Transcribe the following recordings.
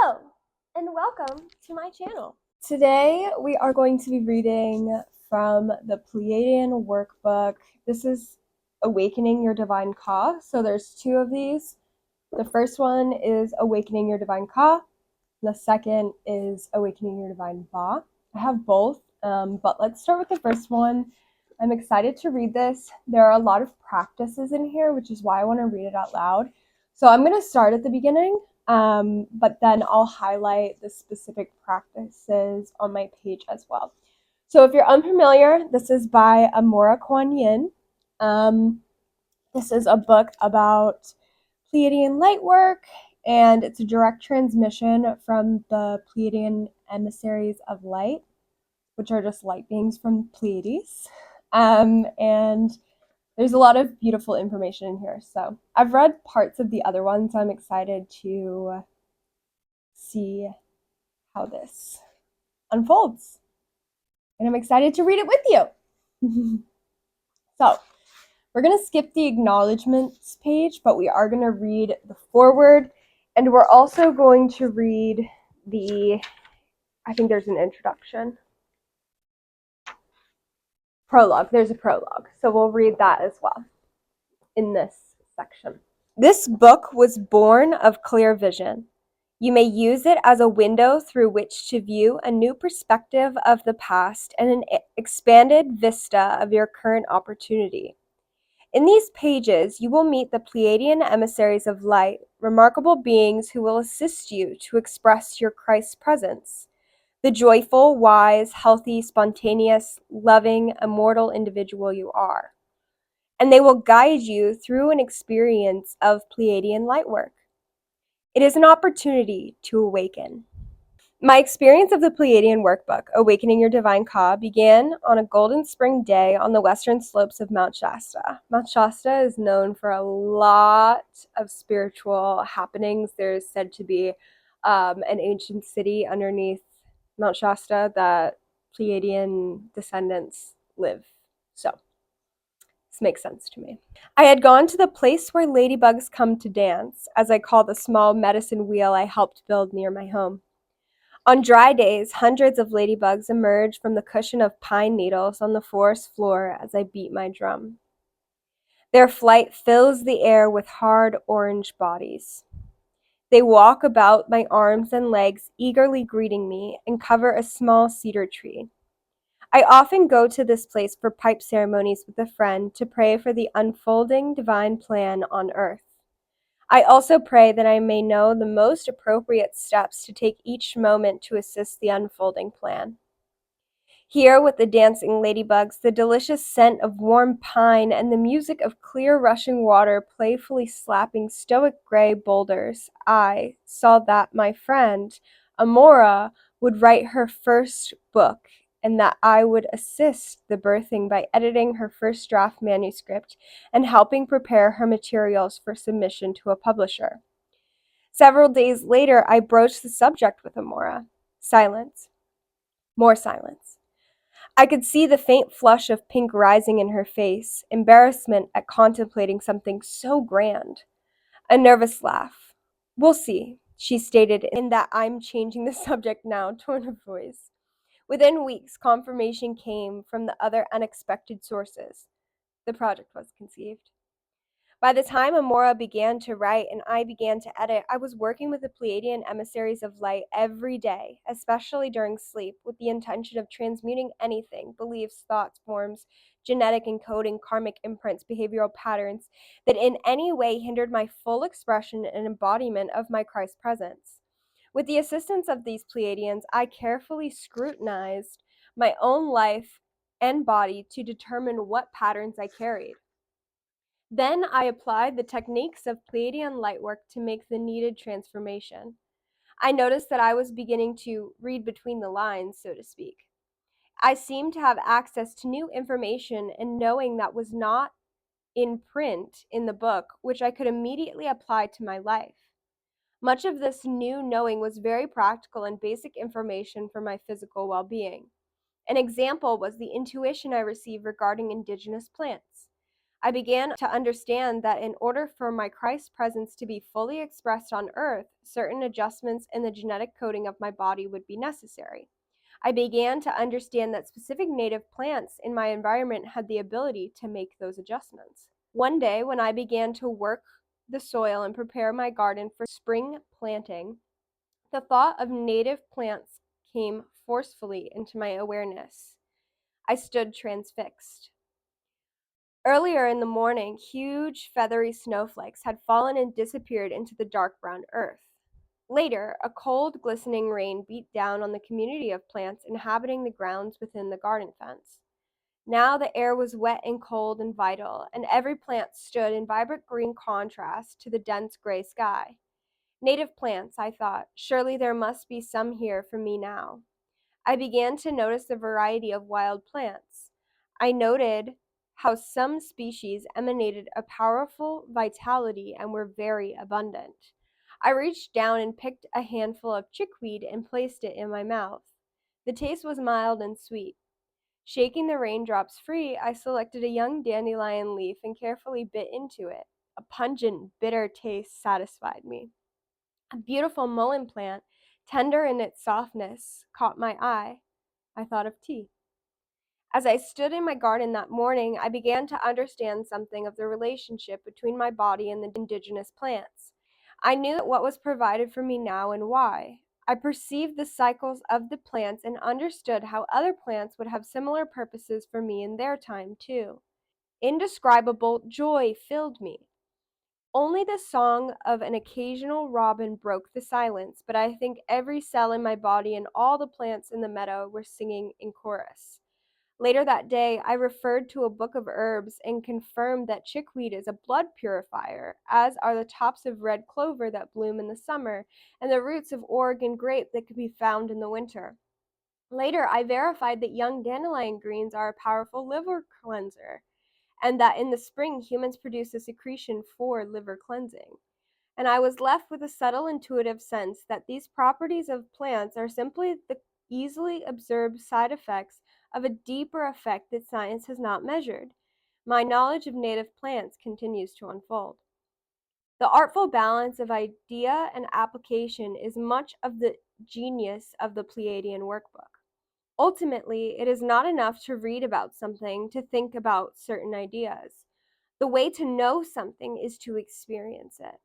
Hello, and welcome to my channel. Today we are going to be reading from the Pleiadian Workbook. This is Awakening Your Divine Ka. So there's two of these. The first one is Awakening Your Divine Ka. The second is Awakening Your Divine Ba. I have both, but let's start with the first one. I'm excited to read this. There are a lot of practices in here, which is why I want to read it out loud. So I'm going to start at the beginning. But then I'll highlight the specific practices on my page as well. So if you're unfamiliar, this is by Amora Kuan Yin. This is a book about Pleiadian light work, and it's a direct transmission from the Pleiadian emissaries of light, which are just light beings from Pleiades. And there's a lot of beautiful information in here. So I've read parts of the other ones, so I'm excited to see how this unfolds. And I'm excited to read it with you. So we're going to skip the acknowledgements page, but we are going to read the foreword. And we're also going to read I think there's an introduction. Prologue. There's a prologue. So we'll read that as well in this section. This book was born of clear vision. You may use it as a window through which to view a new perspective of the past and an expanded vista of your current opportunity. In these pages, you will meet the Pleiadian emissaries of light, remarkable beings who will assist you to express your Christ presence, the joyful, wise, healthy, spontaneous, loving, immortal individual you are. And they will guide you through an experience of Pleiadian light work. It is an opportunity to awaken. My experience of the Pleiadian Workbook, Awakening Your Divine Ka, began on a golden spring day on the western slopes of Mount Shasta. Mount Shasta is known for a lot of spiritual happenings. There's said to be an ancient city underneath Mount Shasta that Pleiadian descendants live. So this makes sense to me. I had gone to the place where ladybugs come to dance, as I call the small medicine wheel I helped build near my home. On dry days, hundreds of ladybugs emerge from the cushion of pine needles on the forest floor as I beat my drum. Their flight fills the air with hard orange bodies. They walk about my arms and legs, eagerly greeting me, and cover a small cedar tree. I often go to this place for pipe ceremonies with a friend to pray for the unfolding divine plan on earth. I also pray that I may know the most appropriate steps to take each moment to assist the unfolding plan. Here, with the dancing ladybugs, the delicious scent of warm pine, and the music of clear rushing water playfully slapping stoic gray boulders, I saw that my friend, Amora, would write her first book, and that I would assist the birthing by editing her first draft manuscript and helping prepare her materials for submission to a publisher. Several days later, I broached the subject with Amora. Silence. More silence. I could see the faint flush of pink rising in her face, embarrassment at contemplating something so grand. A nervous laugh. We'll see, she stated in that I'm changing the subject now tone of voice. Within weeks, confirmation came from the other unexpected sources. The project was conceived. By the time Amora began to write and I began to edit, I was working with the Pleiadian emissaries of light every day, especially during sleep, with the intention of transmuting anything, beliefs, thoughts, forms, genetic encoding, karmic imprints, behavioral patterns, that in any way hindered my full expression and embodiment of my Christ presence. With the assistance of these Pleiadians, I carefully scrutinized my own life and body to determine what patterns I carried. Then I applied the techniques of Pleiadian lightwork to make the needed transformation. I noticed that I was beginning to read between the lines, so to speak. I seemed to have access to new information and knowing that was not in print in the book, which I could immediately apply to my life. Much of this new knowing was very practical and basic information for my physical well-being. An example was the intuition I received regarding indigenous plants. I began to understand that in order for my Christ presence to be fully expressed on earth, certain adjustments in the genetic coding of my body would be necessary. I began to understand that specific native plants in my environment had the ability to make those adjustments. One day, when I began to work the soil and prepare my garden for spring planting, the thought of native plants came forcefully into my awareness. I stood transfixed. Earlier in the morning, huge feathery snowflakes had fallen and disappeared into the dark brown earth. Later, a cold, glistening rain beat down on the community of plants inhabiting the grounds within the garden fence. Now the air was wet and cold and vital, and every plant stood in vibrant green contrast to the dense gray sky. Native plants, I thought, surely there must be some here for me now. I began to notice the variety of wild plants. I noted how some species emanated a powerful vitality and were very abundant. I reached down and picked a handful of chickweed and placed it in my mouth. The taste was mild and sweet. Shaking the raindrops free, I selected a young dandelion leaf and carefully bit into it. A pungent, bitter taste satisfied me. A beautiful mullein plant, tender in its softness, caught my eye. I thought of tea. As I stood in my garden that morning, I began to understand something of the relationship between my body and the indigenous plants. I knew what was provided for me now and why. I perceived the cycles of the plants and understood how other plants would have similar purposes for me in their time, too. Indescribable joy filled me. Only the song of an occasional robin broke the silence, but I think every cell in my body and all the plants in the meadow were singing in chorus. Later that day, I referred to a book of herbs and confirmed that chickweed is a blood purifier, as are the tops of red clover that bloom in the summer and the roots of Oregon grape that can be found in the winter. Later, I verified that young dandelion greens are a powerful liver cleanser, and that in the spring humans produce a secretion for liver cleansing. And I was left with a subtle intuitive sense that these properties of plants are simply the easily observed side effects of a deeper effect that science has not measured. My knowledge of native plants continues to unfold. The artful balance of idea and application is much of the genius of the Pleiadian workbook. Ultimately, it is not enough to read about something to think about certain ideas. The way to know something is to experience it.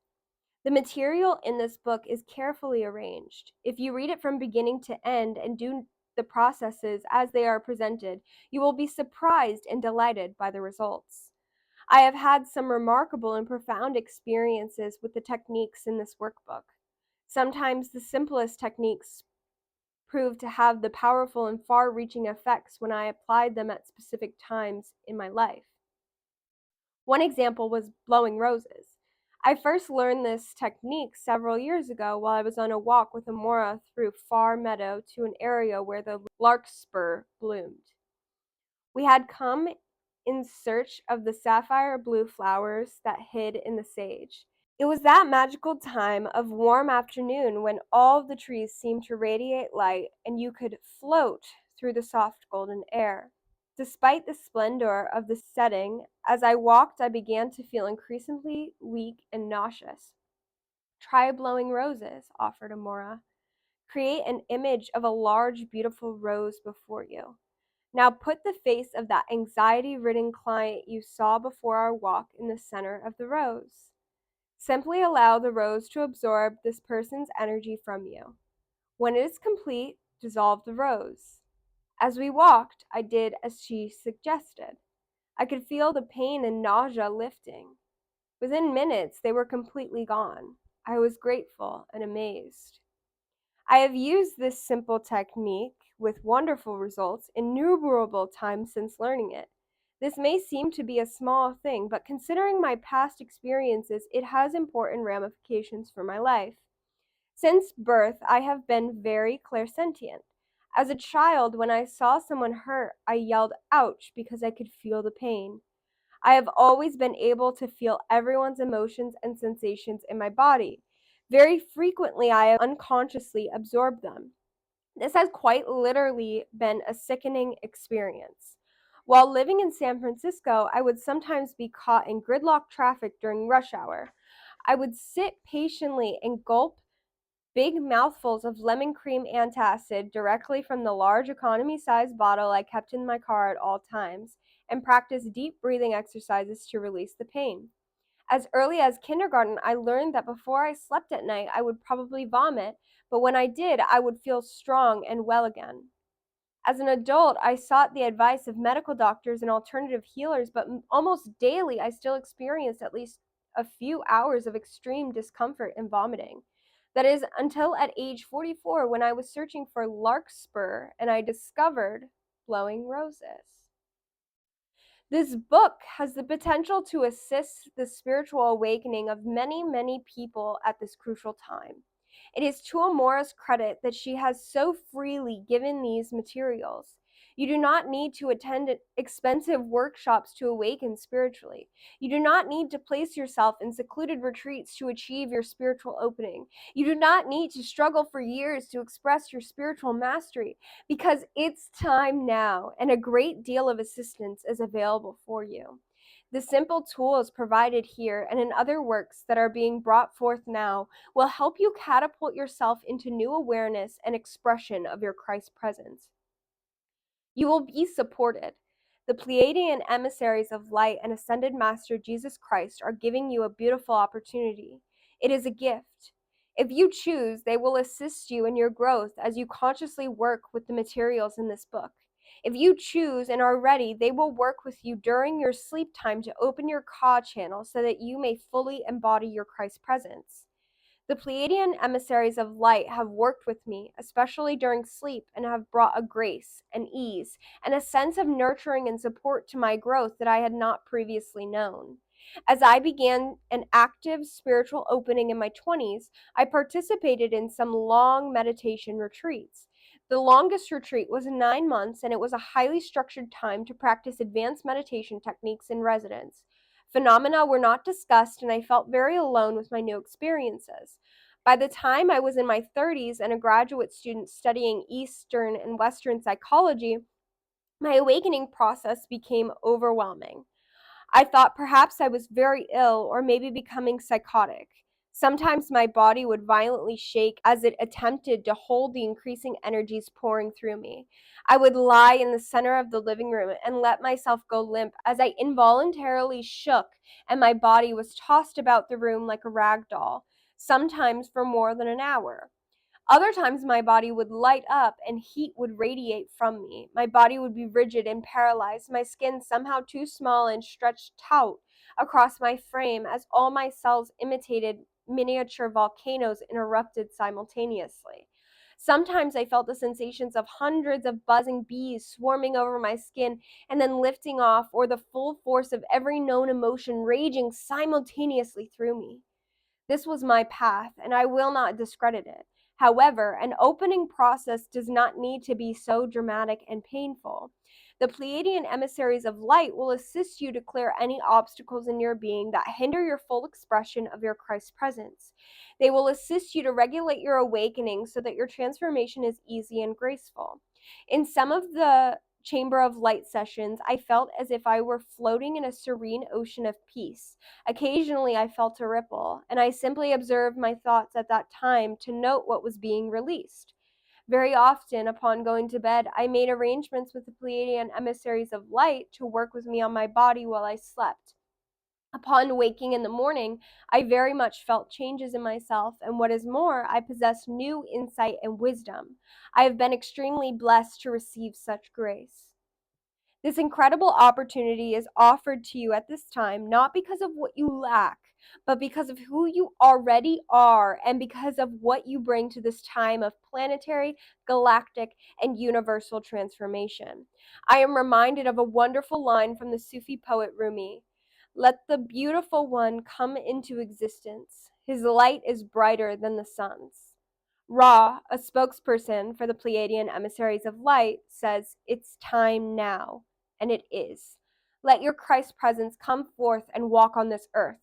The material in this book is carefully arranged. If you read it from beginning to end and do the processes as they are presented, you will be surprised and delighted by the results. I have had some remarkable and profound experiences with the techniques in this workbook. Sometimes the simplest techniques proved to have the powerful and far-reaching effects when I applied them at specific times in my life. One example was blowing roses. I first learned this technique several years ago while I was on a walk with Amora through far meadow to an area where the larkspur bloomed. We had come in search of the sapphire blue flowers that hid in the sage. It was that magical time of warm afternoon when all the trees seemed to radiate light and you could float through the soft golden air. Despite the splendor of the setting, as I walked, I began to feel increasingly weak and nauseous. Try blowing roses, offered Amora. Create an image of a large, beautiful rose before you. Now put the face of that anxiety-ridden client you saw before our walk in the center of the rose. Simply allow the rose to absorb this person's energy from you. When it is complete, dissolve the rose. As we walked, I did as she suggested. I could feel the pain and nausea lifting. Within minutes, they were completely gone. I was grateful and amazed. I have used this simple technique with wonderful results innumerable times since learning it. This may seem to be a small thing, but considering my past experiences, it has important ramifications for my life. Since birth, I have been very clairsentient. As a child, when I saw someone hurt, I yelled, "Ouch," because I could feel the pain. I have always been able to feel everyone's emotions and sensations in my body. Very frequently, I have unconsciously absorbed them. This has quite literally been a sickening experience. While living in San Francisco, I would sometimes be caught in gridlock traffic during rush hour. I would sit patiently and gulp big mouthfuls of lemon cream antacid directly from the large economy-sized bottle I kept in my car at all times, and practice deep breathing exercises to release the pain. As early as kindergarten, I learned that before I slept at night, I would probably vomit, but when I did, I would feel strong and well again. As an adult, I sought the advice of medical doctors and alternative healers, but almost daily I still experienced at least a few hours of extreme discomfort and vomiting. That is, until at age 44, when I was searching for larkspur and I discovered blowing roses. This book has the potential to assist the spiritual awakening of many, many people at this crucial time. It is to Amora's credit that she has so freely given these materials. You do not need to attend expensive workshops to awaken spiritually. You do not need to place yourself in secluded retreats to achieve your spiritual opening. You do not need to struggle for years to express your spiritual mastery, because it's time now, and a great deal of assistance is available for you. The simple tools provided here and in other works that are being brought forth now will help you catapult yourself into new awareness and expression of your Christ presence. You will be supported. The Pleiadian emissaries of light and ascended Master Jesus Christ are giving you a beautiful opportunity. It is a gift. If you choose, they will assist you in your growth as you consciously work with the materials in this book. If you choose and are ready, they will work with you during your sleep time to open your Ka channel so that you may fully embody your Christ presence. The Pleiadian emissaries of light have worked with me, especially during sleep, and have brought a grace, an ease, and a sense of nurturing and support to my growth that I had not previously known. As I began an active spiritual opening in my 20s, I participated in some long meditation retreats. The longest retreat was 9 months, and it was a highly structured time to practice advanced meditation techniques in residence. Phenomena were not discussed, and I felt very alone with my new experiences. By the time I was in my 30s and a graduate student studying Eastern and Western psychology, my awakening process became overwhelming. I thought perhaps I was very ill or maybe becoming psychotic. Sometimes my body would violently shake as it attempted to hold the increasing energies pouring through me. I would lie in the center of the living room and let myself go limp as I involuntarily shook and my body was tossed about the room like a rag doll, sometimes for more than an hour. Other times my body would light up and heat would radiate from me. My body would be rigid and paralyzed, my skin somehow too small and stretched taut across my frame as all my cells imitated miniature volcanoes and erupted simultaneously. Sometimes I felt the sensations of hundreds of buzzing bees swarming over my skin and then lifting off, or the full force of every known emotion raging simultaneously through me. This was my path, and I will not discredit it. However, an opening process does not need to be so dramatic and painful. The Pleiadian emissaries of light will assist you to clear any obstacles in your being that hinder your full expression of your Christ presence. They will assist you to regulate your awakening so that your transformation is easy and graceful. In some of the Chamber of Light sessions, I felt as if I were floating in a serene ocean of peace. Occasionally I felt a ripple, and I simply observed my thoughts at that time to note what was being released. Very often, upon going to bed, I made arrangements with the Pleiadian emissaries of light to work with me on my body while I slept. Upon waking in the morning, I very much felt changes in myself, and what is more, I possessed new insight and wisdom. I have been extremely blessed to receive such grace. This incredible opportunity is offered to you at this time, not because of what you lack, but because of who you already are and because of what you bring to this time of planetary, galactic, and universal transformation. I am reminded of a wonderful line from the Sufi poet Rumi. Let the beautiful one come into existence. His light is brighter than the sun's. Ra, a spokesperson for the Pleiadian emissaries of light, says, "It's time now." And it is. Let your Christ presence come forth and walk on this earth.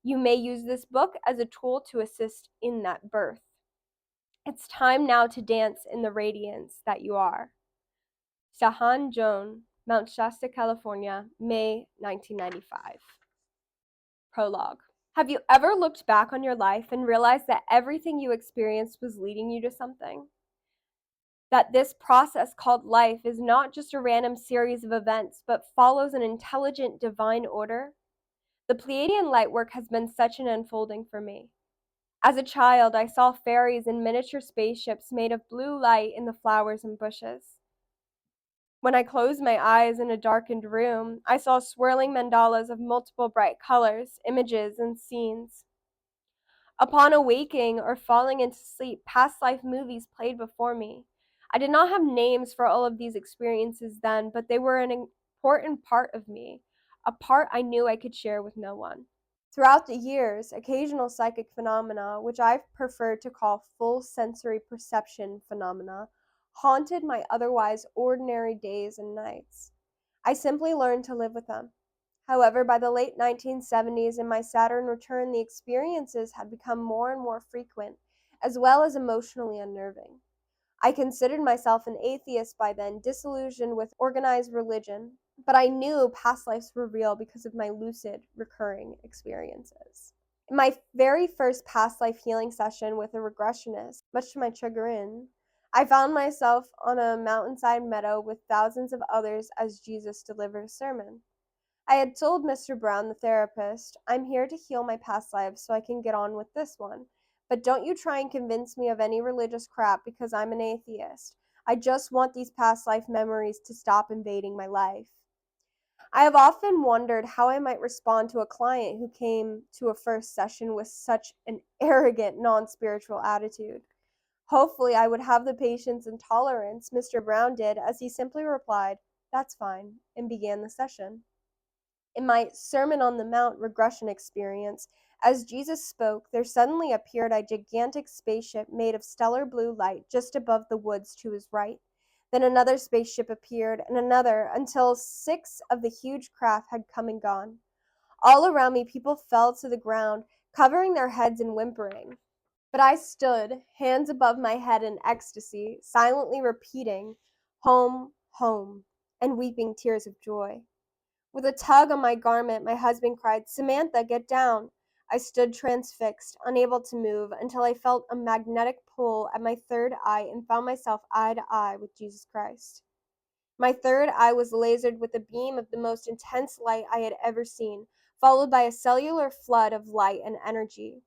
You may use this book as a tool to assist in that birth. It's time now to dance in the radiance that you are. Sahan Joan. Mount Shasta, California, May 1995. Prologue. Have you ever looked back on your life and realized that everything you experienced was leading you to something? That this process called life is not just a random series of events, but follows an intelligent divine order? The Pleiadian lightwork has been such an unfolding for me. As a child, I saw fairies in miniature spaceships made of blue light in the flowers and bushes. When I closed my eyes in a darkened room, I saw swirling mandalas of multiple bright colors, images, and scenes. Upon awaking or falling into sleep, past life movies played before me. I did not have names for all of these experiences then, but they were an important part of me, a part I knew I could share with no one. Throughout the years, occasional psychic phenomena, which I've preferred to call full sensory perception phenomena, haunted my otherwise ordinary days and nights. I simply learned to live with them. However, by the late 1970s and my Saturn return, the experiences had become more and more frequent, as well as emotionally unnerving. I considered myself an atheist by then, disillusioned with organized religion, but I knew past lives were real because of my lucid, recurring experiences. In my very first past life healing session with a regressionist, much to my chagrin, I found myself on a mountainside meadow with thousands of others as Jesus delivered a sermon. I had told Mr. Brown, the therapist, I'm here to heal my past lives so I can get on with this one. But don't you try and convince me of any religious crap because I'm an atheist. I just want these past life memories to stop invading my life. I have often wondered how I might respond to a client who came to a first session with such an arrogant, non-spiritual attitude. Hopefully, I would have the patience and tolerance Mr. Brown did, as he simply replied, "That's fine," and began the session. In my Sermon on the Mount regression experience, as Jesus spoke, there suddenly appeared a gigantic spaceship made of stellar blue light just above the woods to his right. Then another spaceship appeared, and another, until 6 of the huge craft had come and gone. All around me, people fell to the ground, covering their heads and whimpering. But I stood, hands above my head in ecstasy, silently repeating, "Home, home," and weeping tears of joy. With a tug on my garment, my husband cried, "Samantha, get down." I stood transfixed, unable to move, until I felt a magnetic pull at my third eye and found myself eye to eye with Jesus Christ. My third eye was lasered with a beam of the most intense light I had ever seen, followed by a cellular flood of light and energy.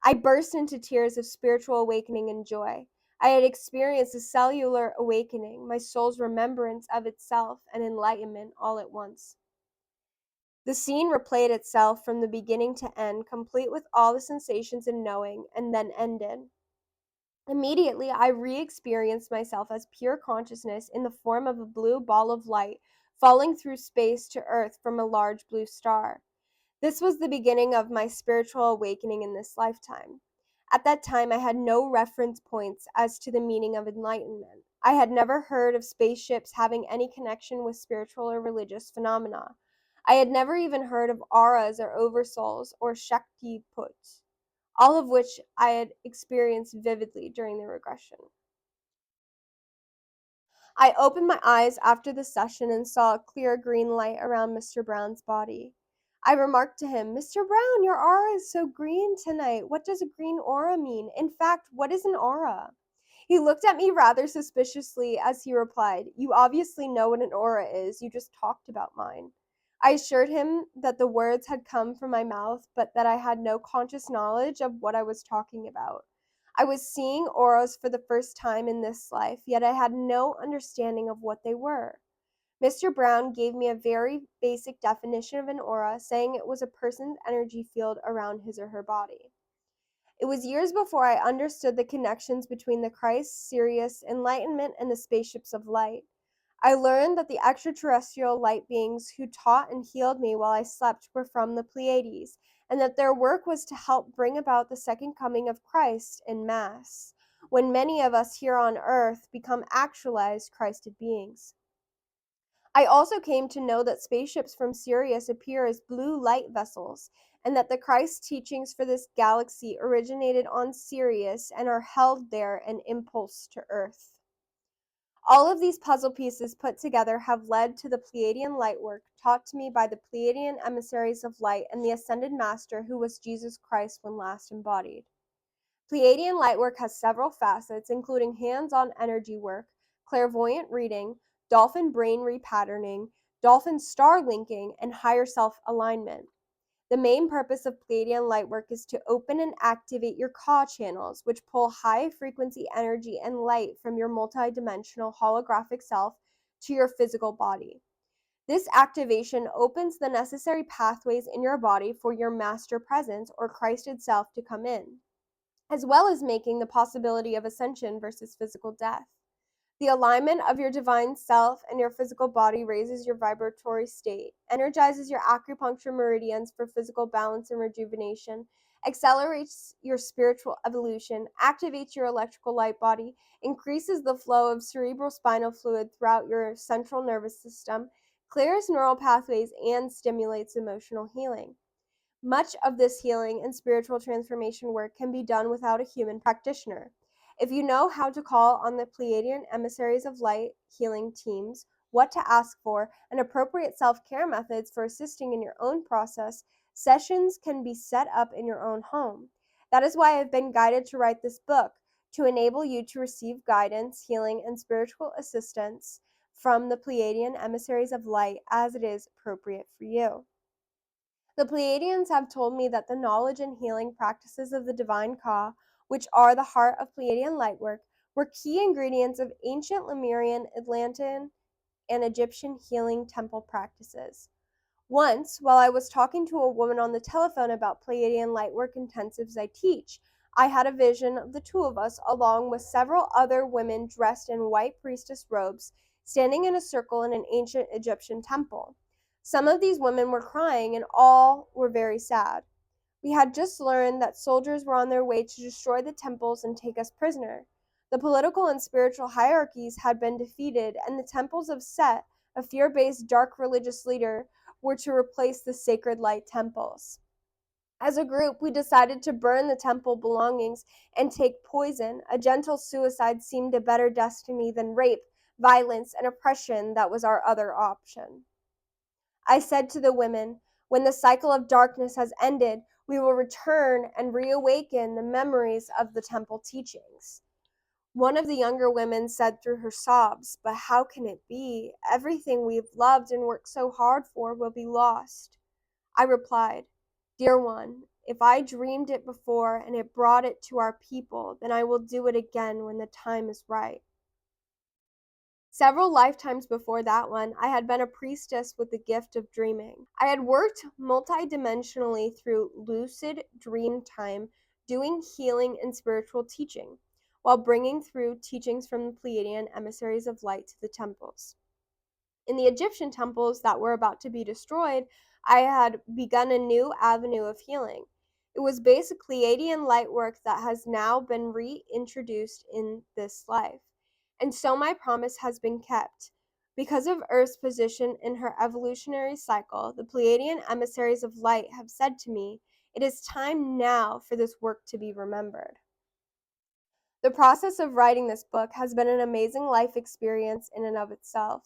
I burst into tears of spiritual awakening and joy. I had experienced a cellular awakening, my soul's remembrance of itself, and enlightenment all at once. The scene replayed itself from the beginning to end, complete with all the sensations and knowing, and then ended. Immediately, I re-experienced myself as pure consciousness in the form of a blue ball of light falling through space to Earth from a large blue star. This was the beginning of my spiritual awakening in this lifetime. At that time, I had no reference points as to the meaning of enlightenment. I had never heard of spaceships having any connection with spiritual or religious phenomena. I had never even heard of auras or oversouls or Shaktiput, all of which I had experienced vividly during the regression. I opened my eyes after the session and saw a clear green light around Mr. Brown's body. I remarked to him, "Mr. Brown, your aura is so green tonight. What does a green aura mean? In fact, what is an aura?" He looked at me rather suspiciously as he replied, "You obviously know what an aura is. You just talked about mine." I assured him that the words had come from my mouth, but that I had no conscious knowledge of what I was talking about. I was seeing auras for the first time in this life, yet I had no understanding of what they were. Mr. Brown gave me a very basic definition of an aura, saying it was a person's energy field around his or her body. It was years before I understood the connections between the Christ, Sirius, enlightenment, and the spaceships of light. I learned that the extraterrestrial light beings who taught and healed me while I slept were from the Pleiades, and that their work was to help bring about the second coming of Christ en masse, when many of us here on earth become actualized Christed beings. I also came to know that spaceships from Sirius appear as blue light vessels, and that the Christ teachings for this galaxy originated on Sirius and are held there and impulsed to Earth. All of these puzzle pieces put together have led to the Pleiadian light work taught to me by the Pleiadian emissaries of light and the ascended master who was Jesus Christ when last embodied. Pleiadian lightwork has several facets, including hands-on energy work, clairvoyant reading, dolphin brain repatterning, dolphin star linking, and higher self alignment. The main purpose of Pleiadian lightwork is to open and activate your Ka channels, which pull high-frequency energy and light from your multidimensional holographic self to your physical body. This activation opens the necessary pathways in your body for your master presence or Christ itself to come in, as well as making the possibility of ascension versus physical death. The alignment of your divine self and your physical body raises your vibratory state, energizes your acupuncture meridians for physical balance and rejuvenation, accelerates your spiritual evolution, activates your electrical light body, increases the flow of cerebral spinal fluid throughout your central nervous system, clears neural pathways, and stimulates emotional healing. Much of this healing and spiritual transformation work can be done without a human practitioner. If you know how to call on the Pleiadian emissaries of light healing teams, what to ask for, and appropriate self-care methods for assisting in your own process, sessions can be set up in your own home. That is why I've been guided to write this book, to enable you to receive guidance, healing, and spiritual assistance from the Pleiadian emissaries of light as it is appropriate for you. The Pleiadians have told me that the knowledge and healing practices of the Divine Ka, which are the heart of Pleiadian lightwork, were key ingredients of ancient Lemurian, Atlantean, and Egyptian healing temple practices. Once, while I was talking to a woman on the telephone about Pleiadian lightwork intensives I teach, I had a vision of the two of us, along with several other women dressed in white priestess robes, standing in a circle in an ancient Egyptian temple. Some of these women were crying, and all were very sad. We had just learned that soldiers were on their way to destroy the temples and take us prisoner. The political and spiritual hierarchies had been defeated, and the temples of Set, a fear-based dark religious leader, were to replace the sacred light temples. As a group, we decided to burn the temple belongings and take poison. A gentle suicide seemed a better destiny than rape, violence, and oppression that was our other option. I said to the women, when the cycle of darkness has ended, we will return and reawaken the memories of the temple teachings. One of the younger women said through her sobs, but how can it be? Everything we've loved and worked so hard for will be lost. I replied, dear one, if I dreamed it before and it brought it to our people, then I will do it again when the time is right. Several lifetimes before that one, I had been a priestess with the gift of dreaming. I had worked multidimensionally through lucid dream time, doing healing and spiritual teaching, while bringing through teachings from the Pleiadian emissaries of light to the temples. In the Egyptian temples that were about to be destroyed, I had begun a new avenue of healing. It was basic Pleiadian light work that has now been reintroduced in this life. And so my promise has been kept. Because of Earth's position in her evolutionary cycle, the Pleiadian emissaries of light have said to me, it is time now for this work to be remembered. The process of writing this book has been an amazing life experience in and of itself.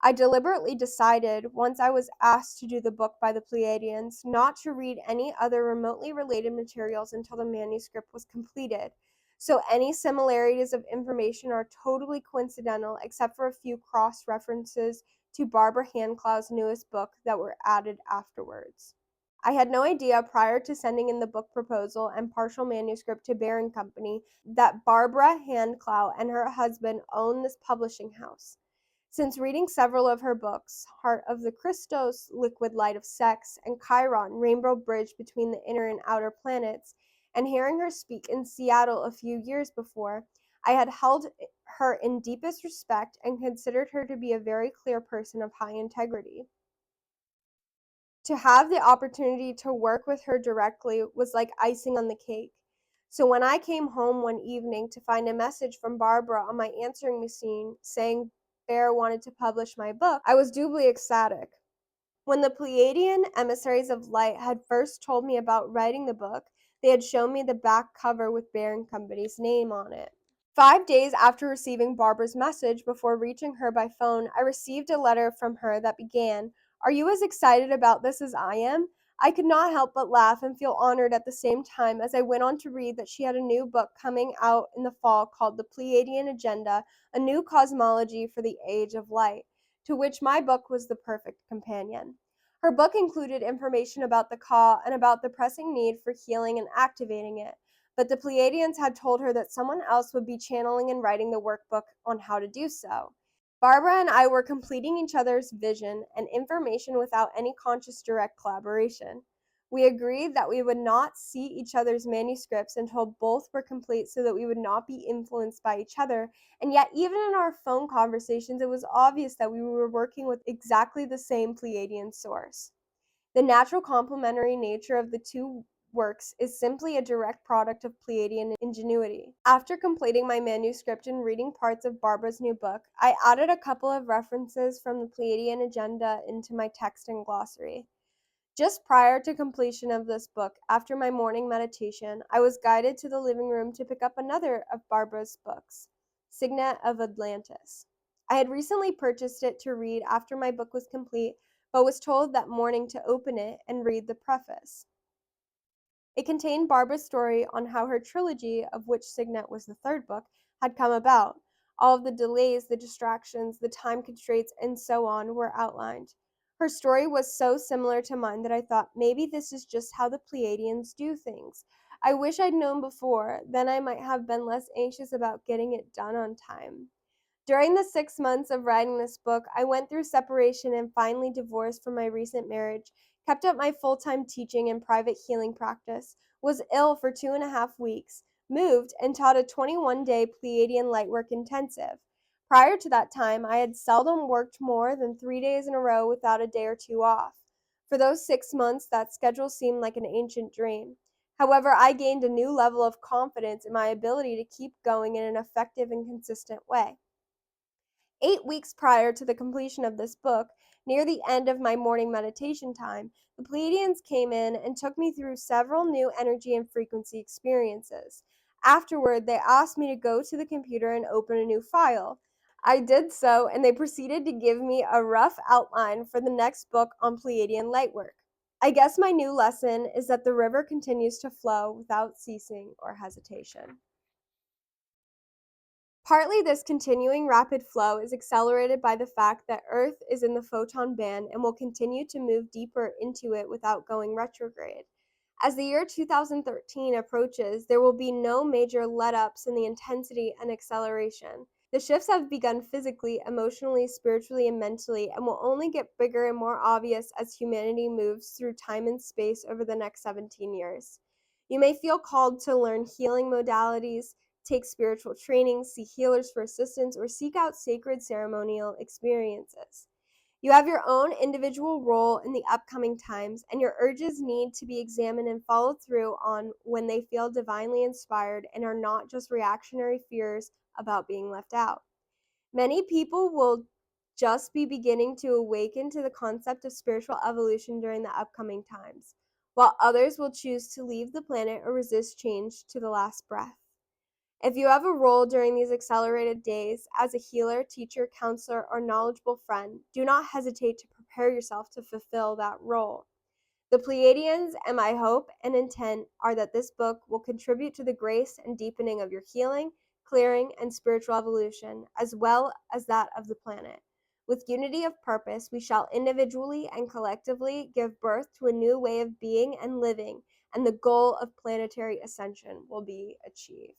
I deliberately decided, once I was asked to do the book by the Pleiadians, not to read any other remotely related materials until the manuscript was completed. So any similarities of information are totally coincidental, except for a few cross-references to Barbara Handclaugh's newest book that were added afterwards. I had no idea prior to sending in the book proposal and partial manuscript to Bear & Company that Barbara Handclaugh and her husband own this publishing house. Since reading several of her books, Heart of the Christos, Liquid Light of Sex, and Chiron, Rainbow Bridge Between the Inner and Outer Planets, and hearing her speak in Seattle a few years before, I had held her in deepest respect and considered her to be a very clear person of high integrity. To have the opportunity to work with her directly was like icing on the cake. So when I came home one evening to find a message from Barbara on my answering machine saying Bear wanted to publish my book, I was doubly ecstatic. When the Pleiadian emissaries of light had first told me about writing the book, they had shown me the back cover with Bear & Company's name on it. 5 days after receiving Barbara's message, before reaching her by phone, I received a letter from her that began, "Are you as excited about this as I am?" I could not help but laugh and feel honored at the same time as I went on to read that she had a new book coming out in the fall called The Pleiadian Agenda, a New Cosmology for the Age of Light, to which my book was the perfect companion. Her book included information about the Ka and about the pressing need for healing and activating it. But the Pleiadians had told her that someone else would be channeling and writing the workbook on how to do so. Barbara and I were completing each other's vision and information without any conscious direct collaboration. We agreed that we would not see each other's manuscripts until both were complete so that we would not be influenced by each other, and yet even in our phone conversations it was obvious that we were working with exactly the same Pleiadian source. The natural complementary nature of the two works is simply a direct product of Pleiadian ingenuity. After completing my manuscript and reading parts of Barbara's new book, I added a couple of references from the Pleiadian agenda into my text and glossary. Just prior to completion of this book, after my morning meditation, I was guided to the living room to pick up another of Barbara's books, Signet of Atlantis. I had recently purchased it to read after my book was complete, but was told that morning to open it and read the preface. It contained Barbara's story on how her trilogy, of which Signet was the third book, had come about. All of the delays, the distractions, the time constraints, and so on were outlined. Her story was so similar to mine that I thought maybe this is just how the Pleiadians do things. I wish I'd known before, then I might have been less anxious about getting it done on time. During the 6 months of writing this book, I went through separation and finally divorced from my recent marriage, kept up my full-time teaching and private healing practice, was ill for 2.5 weeks, moved, and taught a 21-day Pleiadian Lightwork intensive. Prior to that time, I had seldom worked more than 3 days in a row without a day or two off. For those 6 months, that schedule seemed like an ancient dream. However, I gained a new level of confidence in my ability to keep going in an effective and consistent way. 8 weeks prior to the completion of this book, near the end of my morning meditation time, the Pleiadians came in and took me through several new energy and frequency experiences. Afterward, they asked me to go to the computer and open a new file. I did so, and they proceeded to give me a rough outline for the next book on Pleiadian lightwork. I guess my new lesson is that the river continues to flow without ceasing or hesitation. Partly, this continuing rapid flow is accelerated by the fact that Earth is in the photon band and will continue to move deeper into it without going retrograde. As the year 2013 approaches, there will be no major let-ups in the intensity and acceleration. The shifts have begun physically, emotionally, spiritually, and mentally, and will only get bigger and more obvious as humanity moves through time and space over the next 17 years. You may feel called to learn healing modalities, take spiritual training, see healers for assistance, or seek out sacred ceremonial experiences. You have your own individual role in the upcoming times, and your urges need to be examined and followed through on when they feel divinely inspired and are not just reactionary fears about being left out. Many people will just be beginning to awaken to the concept of spiritual evolution during the upcoming times, while others will choose to leave the planet or resist change to the last breath. If you have a role during these accelerated days as a healer, teacher, counselor, or knowledgeable friend, do not hesitate to prepare yourself to fulfill that role. The Pleiadians and my hope and intent are that this book will contribute to the grace and deepening of your healing, clearing, and spiritual evolution, as well as that of the planet. With unity of purpose, we shall individually and collectively give birth to a new way of being and living, and the goal of planetary ascension will be achieved.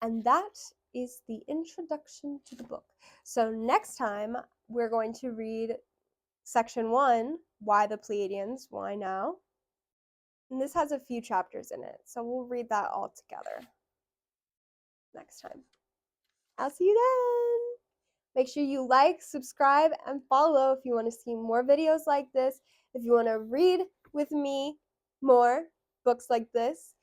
And that is the introduction to the book. So next time, we're going to read section 1, Why the Pleiadians, Why Now? And this has a few chapters in it, so we'll read that all together next time. I'll see you then! Make sure you like, subscribe, and follow if you want to see more videos like this, if you want to read with me more books like this,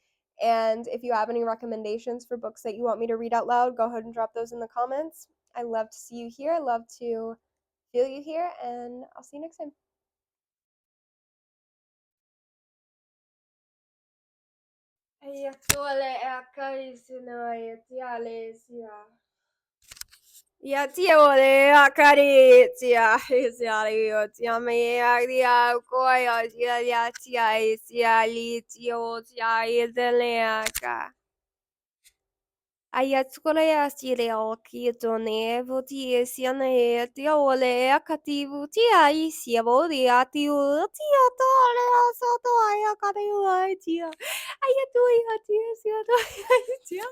and if you have any recommendations for books that you want me to read out loud, go ahead and drop those in the comments. I love to see you here. I love to feel you here, and I'll see you next time. Aiattuale accarisina etialesia. Iatiole acaritia isialio tiamea dia koya dia tia isialitio tia iseleaka. Aiattuale asileo kitone votie siane tiole acativu tia isiavolia tiu tia tole soto aiacariua tia. Aiatuia tia tia.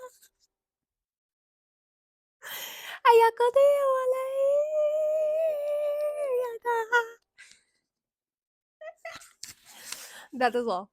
Ayakadewale. That is all.